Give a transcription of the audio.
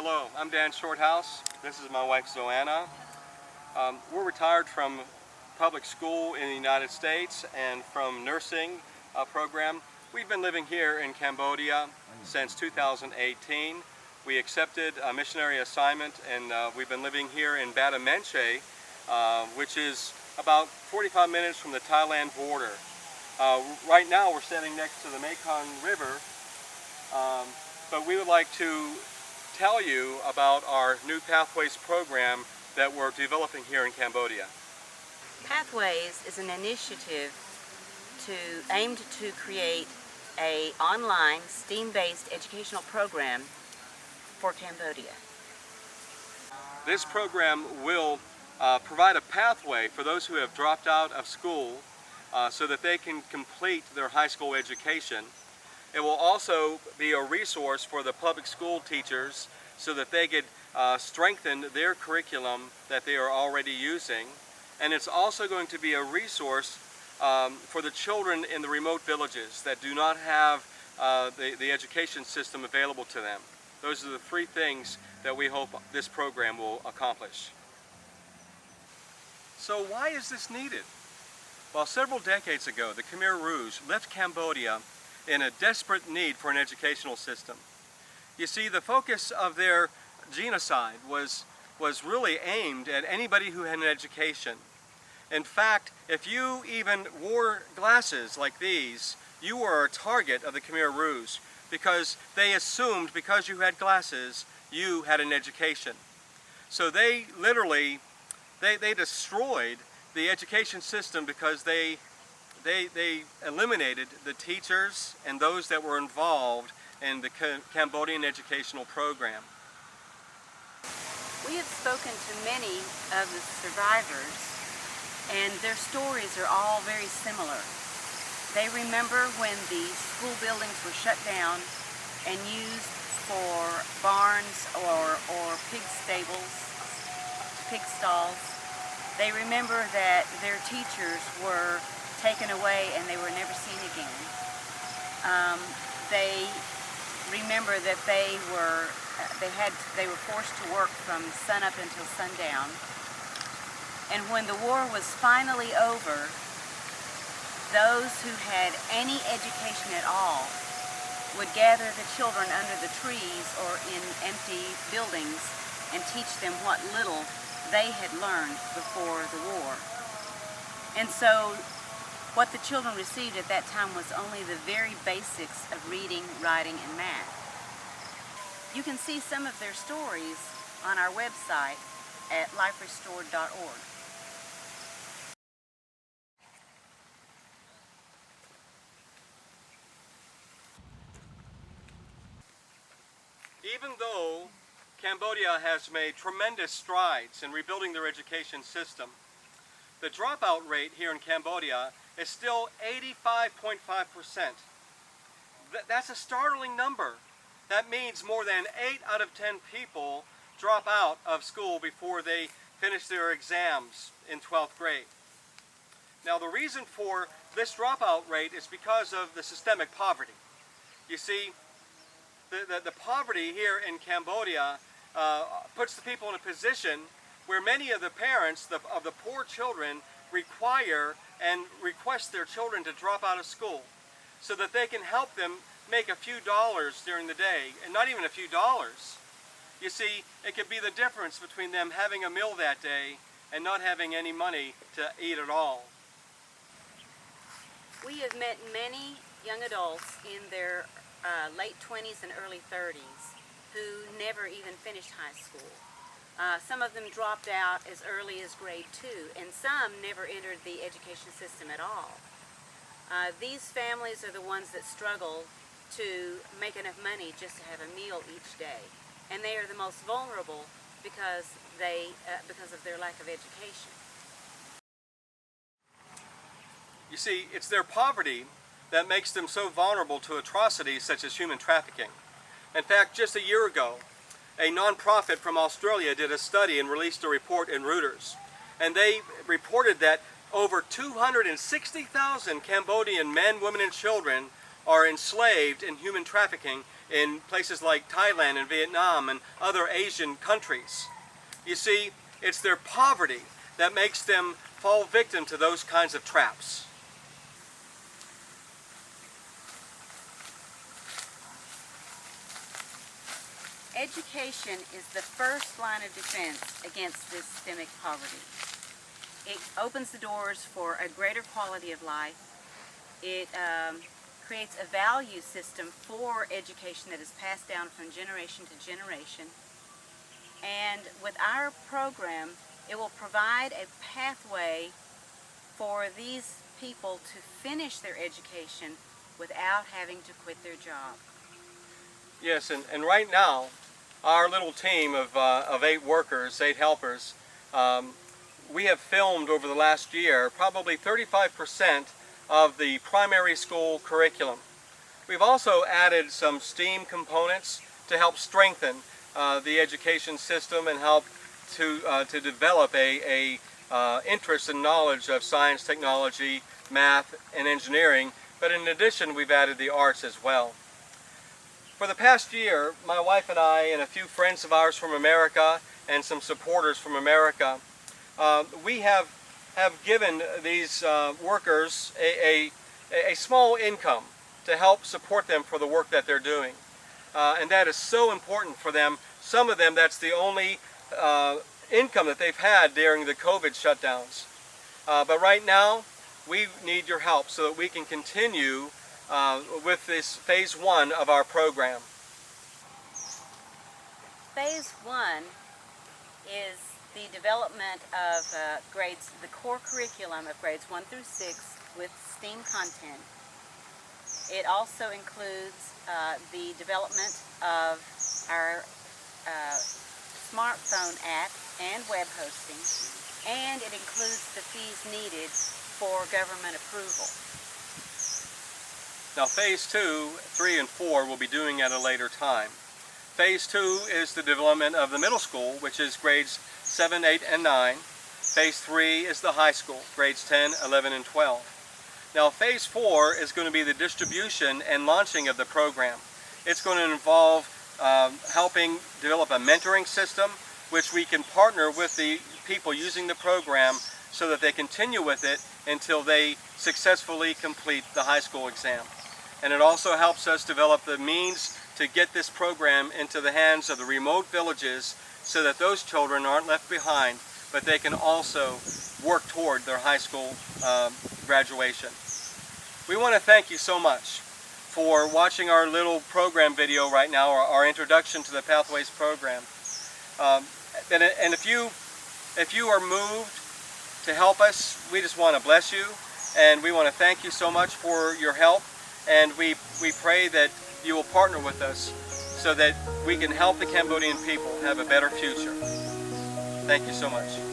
Hello, I'm Dan Shorthouse. This is my wife Zoanna. We're retired from public school in the United States and from nursing program. We've been living here in Cambodia since 2018. We accepted a missionary assignment and we've been living here in Batamenche, which is about 45 minutes from the Thailand border. Right now we're standing next to the Mekong River, but we would like to tell you about our new Pathways program that we're developing here in Cambodia. Pathways is an initiative aimed to create an online STEAM-based educational program for Cambodia. This program will provide a pathway for those who have dropped out of school so that they can complete their high school education. It will also be a resource for the public school teachers so that they could strengthen their curriculum that they are already using. And it's also going to be a resource for the children in the remote villages that do not have the education system available to them. Those are the three things that we hope this program will accomplish. So why is this needed? Well, several decades ago, the Khmer Rouge left Cambodia in a desperate need for an educational system. You see, the focus of their genocide was really aimed at anybody who had an education. In fact, if you even wore glasses like these, you were a target of the Khmer Rouge because they assumed because you had glasses, you had an education. So they literally, they destroyed the education system because they eliminated the teachers and those that were involved in the Cambodian educational program. We have spoken to many of the survivors, and their stories are all very similar. They remember when the school buildings were shut down and used for barns or pig stables, pig stalls. They remember that their teachers were taken away and they were never seen again. They remember that they were forced to work from sunup until sundown. And when the war was finally over, those who had any education at all would gather the children under the trees or in empty buildings and teach them what little they had learned before the war. And so what the children received at that time was only the very basics of reading, writing, and math. You can see some of their stories on our website at liferestored.org. Even though Cambodia has made tremendous strides in rebuilding their education system, the dropout rate here in Cambodia is still 85.5%. That's a startling number. That means more than 8 out of 10 people drop out of school before they finish their exams in 12th grade. Now, the reason for this dropout rate is because of the systemic poverty. You see, the poverty here in Cambodia puts the people in a position where many of the parents of the poor children require and request their children to drop out of school so that they can help them make a few dollars during the day, and not even a few dollars. You see, it could be the difference between them having a meal that day and not having any money to eat at all. We have met many young adults in their late 20s and early 30s who never even finished high school. Some of them dropped out as early as grade 2, and some never entered the education system at all. These families are the ones that struggle to make enough money just to have a meal each day, and they are the most vulnerable because of their lack of education. You see, it's their poverty that makes them so vulnerable to atrocities such as human trafficking. In fact, just a year ago, a non-profit from Australia did a study and released a report in Reuters, and they reported that over 260,000 Cambodian men, women, and children are enslaved in human trafficking in places like Thailand and Vietnam and other Asian countries. You see, it's their poverty that makes them fall victim to those kinds of traps. Education is the first line of defense against systemic poverty. It opens the doors for a greater quality of life. It creates a value system for education that is passed down from generation to generation. And with our program, it will provide a pathway for these people to finish their education without having to quit their job. Yes, and right now, our little team of 8 workers, 8 helpers, we have filmed over the last year probably 35% of the primary school curriculum. We've also added some STEAM components to help strengthen the education system and help to develop a interest and knowledge of science, technology, math, and engineering. But in addition, we've added the arts as well. For the past year, my wife and I and a few friends of ours from America and some supporters from America, we have given these workers a small income to help support them for the work that they're doing. And that is so important for them. Some of them, that's the only income that they've had during the COVID shutdowns. But right now, we need your help so that we can continue with this phase 1 of our program. Phase 1 is the development of the core curriculum of grades 1 through 6 with STEAM content. It also includes the development of our smartphone app and web hosting, and it includes the fees needed for government approval. Now phase 2, 3, and 4 we'll be doing at a later time. Phase 2 is the development of the middle school, which is grades 7, 8, and 9. Phase 3 is the high school, grades 10, 11, and 12. Now phase 4 is going to be the distribution and launching of the program. It's going to involve helping develop a mentoring system, which we can partner with the people using the program so that they continue with it until they successfully complete the high school exam. And it also helps us develop the means to get this program into the hands of the remote villages so that those children aren't left behind, but they can also work toward their high school graduation. We want to thank you so much for watching our little program video right now, our introduction to the Pathways program. And if you are moved to help us, we just want to bless you, and we want to thank you so much for your help, and we pray that you will partner with us so that we can help the Cambodian people have a better future. Thank you so much.